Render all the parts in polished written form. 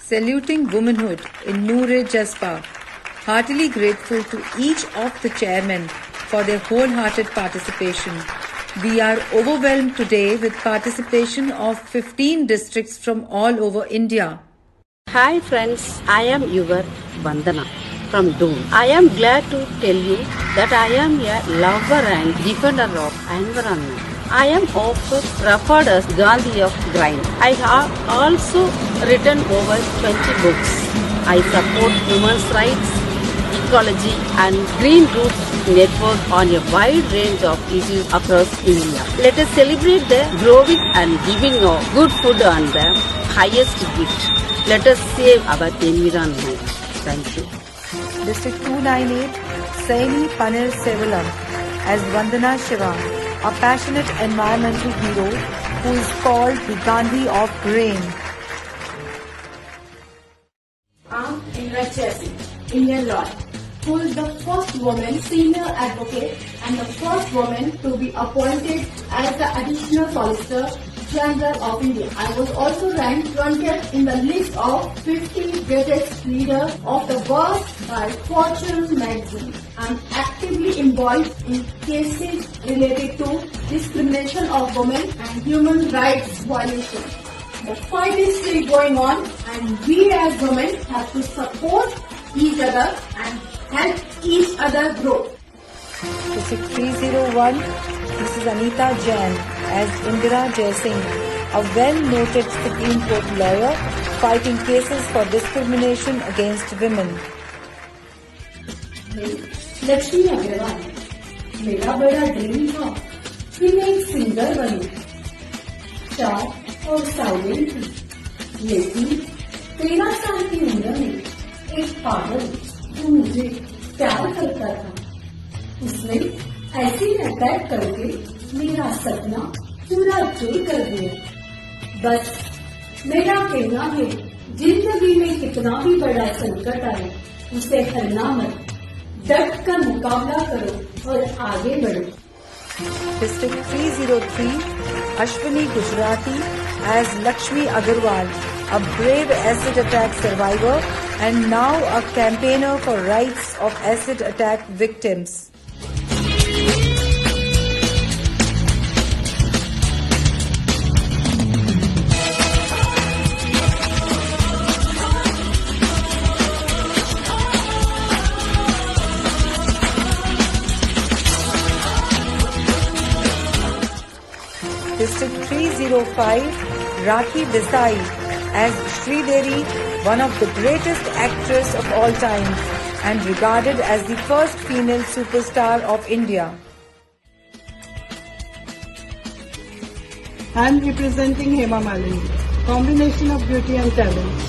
saluting womanhood in Noor-e Jaspa. Heartily grateful to each of the chairmen for their wholehearted participation. We are overwhelmed today with participation of 15 districts from all over India. Hi friends, I am your Vandana from Doon. I am glad to tell you that I am a lover and defender of environment. I am often referred as Gandhi of Green. I have also written over 20 books. I support women's rights, ecology and green roots network on a wide range of issues across India. Let us celebrate the growing and giving of good food on the highest gift. Let us save our environment. Thank you. District 298, Saini Panir Sevalam as Vandana Shiva, a passionate environmental hero who is called the Gandhi of Rain. I'm Indra Chelsea, Indian lawyer, who is the first woman senior advocate and the first woman to be appointed as the additional solicitor General of India. I was also ranked 20th in the list of 50 greatest leaders of the world by Fortune magazine. I am actively involved in cases related to discrimination of women and human rights violations. The fight is still going on and we as women have to support each other and help each other grow. District 301, Mrs. Anita Jain as Indira Jaisingh, a well-noted Supreme Court lawyer fighting cases for discrimination against women. Lakshmi Agarwal, मेरा बड़ा dream था कि मैं एक singer बनूं, sharp और silent थी, लेकिन 13 साल की उम्र में एक पागल जो मुझे प्यार करता था, उसने ऐसे अटैक करके मेरा सपना पूरा चूर कर दिया। बस मेरा कहना है, जिंदगी में कितना भी बड़ा संकट आए, उसे हरना मत, डट कर मुकाबला करो और आगे बढ़ो। District 303, Ashwini Gujarati as Lakshmi Agarwal, a brave acid attack survivor and now a campaigner for rights of acid attack victims. District 305, Rakhi Desai as Sridevi, one of the greatest actresses of all time and regarded as the first female superstar of India. I am representing Hema Malini, combination of beauty and talent.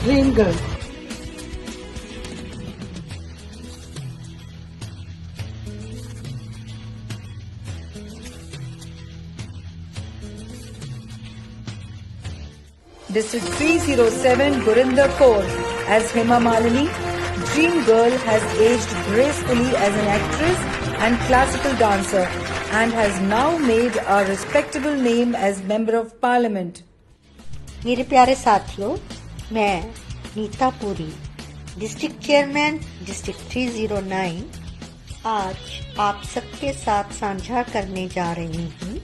Dream girl. District 307, Gurinder Kaur as Hema Malini. Dream Girl has aged gracefully as an actress and classical dancer and has now made a respectable name as Member of Parliament. मेरे प्यारे साथियों, मैं Nita Puri, district chairman district 309, आज आप सबके साथ साझा करने जा रही हूँ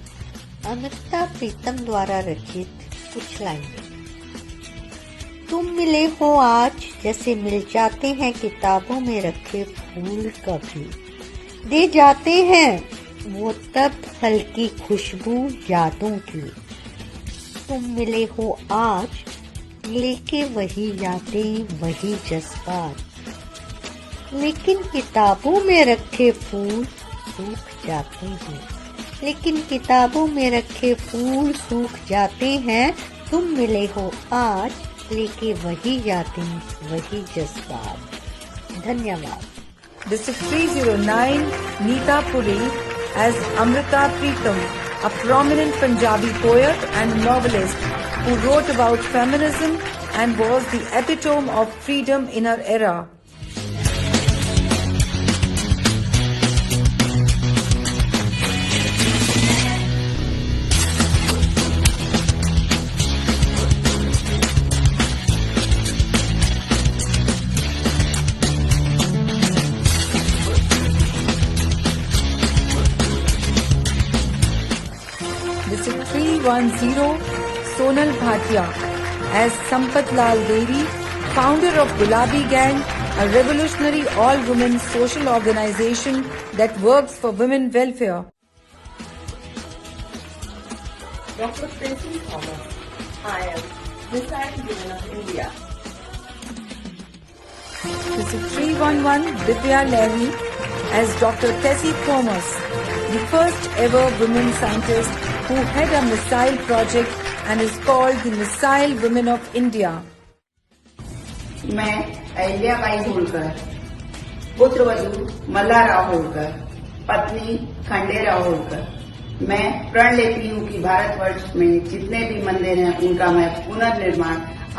अमृता प्रीतम द्वारा रचित कुछ लाइनें। तुम मिले हो आज जैसे मिल जाते हैं किताबों में रखे फूल कभी, दे जाते हैं वो तब हल्की खुशबू यादों की। तुम मिले हो आज लेके वही यादें वही जज्बात, लेकिन किताबों में रखे फूल सूख जाते हैं, लेकिन किताबों में रखे फूल सूख जाते हैं। तुम मिले हो आज लेके वही यादें वही जज्बात। धन्यवाद। District 309, Neeta Puri as Amrita Pritam, a prominent Punjabi poet and novelist who wrote about feminism and was the epitome of freedom in her era. 6310 Sonal Bhatia as Sampath Lal Deri, founder of Gulabi Gang, a revolutionary all-women social organization that works for women welfare. Dr. Tracy Thomas. I am Missile Women of India. This is 311 Divya Lehri as Dr. Tessie Thomas, the first ever women scientist who head a missile project and is called the Missile Women of India. मैं अहिल्याबाई होलकर, पुत्रवधू मल्हारराव होलकर, पत्नी खंडेराव होलकर, मैं प्रण लेती हूँ कि भारतवर्ष में जितने भी मंदिर हैं उनका मैं पुनर्निर्माण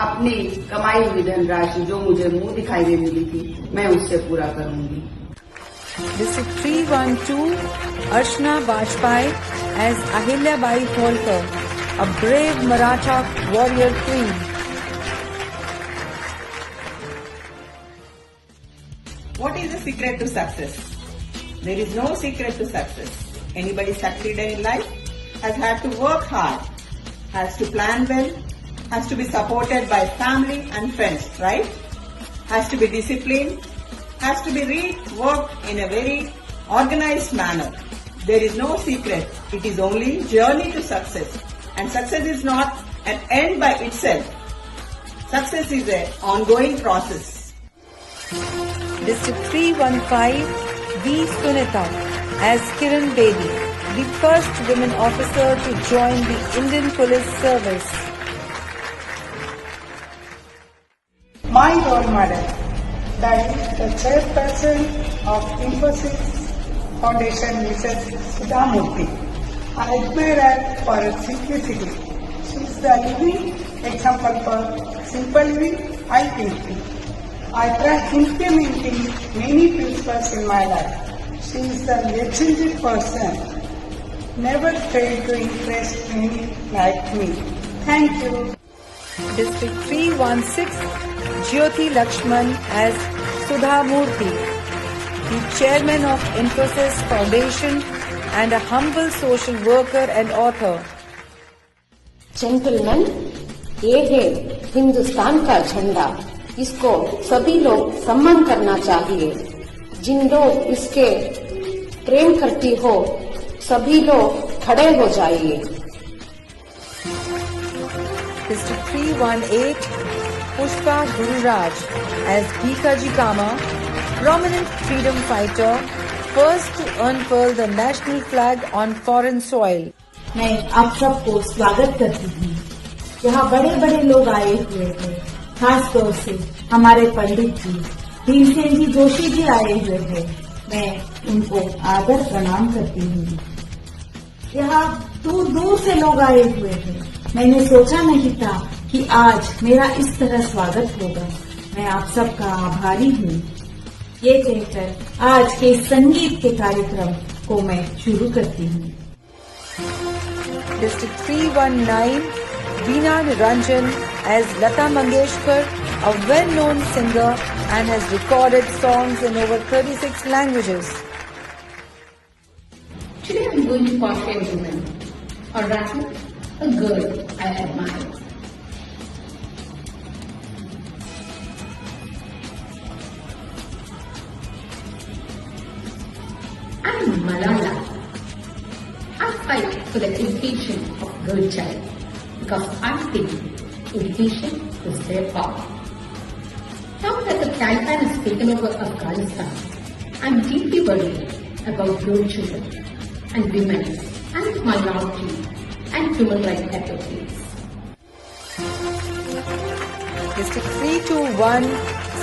अपनी कमाई हुई धनराशि जो मुझे मुंह दिखाई दे मिली थी मैं उससे पूरा करूंगी. District 312 Archana Bajpai as Ahilyabai Holkar, a brave Maratha warrior queen. What is the secret to success? There is no secret to success. Anybody succeeded in life has had to work hard, has to plan well, has to be supported by family and friends, right? Has to be disciplined, has to be worked in a very organized manner. There is no secret. It is only journey to success. And success is not an end by itself. Success is an ongoing process. District 315 V. Sunita as Kiran Bedi, the first women officer to join the Indian Police Service. My role model, that is the chairperson of Infosys Foundation, Mrs. Sudha Murthy. I admire her for her simplicity. She is the living example for simple living, high thinking. I try implementing many principles in my life. She is the legendary person. Never failed to impress many like me. Thank you. District 316 Jyoti Lakshman as Sudha Murthy, the chairman of Infosys Foundation and a humble social worker and author. Gentleman, ये है हिंदुस्तान का झंडा. इसको सभी लोग सम्मान करना चाहिए. जिन लोग इसके प्रेम करती हो सभी लोग खड़े हो जाइए. District 318 Pushpa Gururaj as Bhikaji Kama, prominent freedom fighter, first to unfurl the national flag on foreign soil. मैं आप सबको स्वागत करती हूँ. यहाँ बड़े बड़े लोग आए हुए थे, खास तौर से हमारे पंडित जी भीमसेन जी जोशी जी आए हुए थे. मैं उनको आदर प्रणाम करती हूँ. यहाँ दूर दूर से लोग आए हुए थे. मैंने सोचा नहीं था कि आज मेरा इस तरह स्वागत होगा. मैं आप सबका आभारी हूँ. ये कहकर आज के संगीत के कार्यक्रम को मैं शुरू करती हूँ. District 319 Veena Niranjan as Lata Mangeshkar, a well-known singer and has recorded songs in over 36 languages. Today I'm going to portray a woman, or rather, a girl I admire. I'm Malala. I fight for the education of girl child because I think education is their power. Now that the Taliban has taken over Afghanistan, I'm deeply worried about girl children and women and minority and human rights advocates. District 321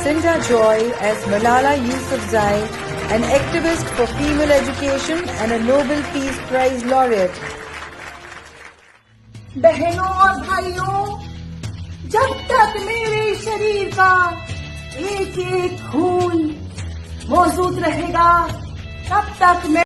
Sindha Joy as Malala Yousafzai, an activist for female education and a Nobel Peace Prize laureate. बहनों और भाइयों, जब तक मेरे शरीर का एक एक खून मौजूद रहेगा तब तक मैं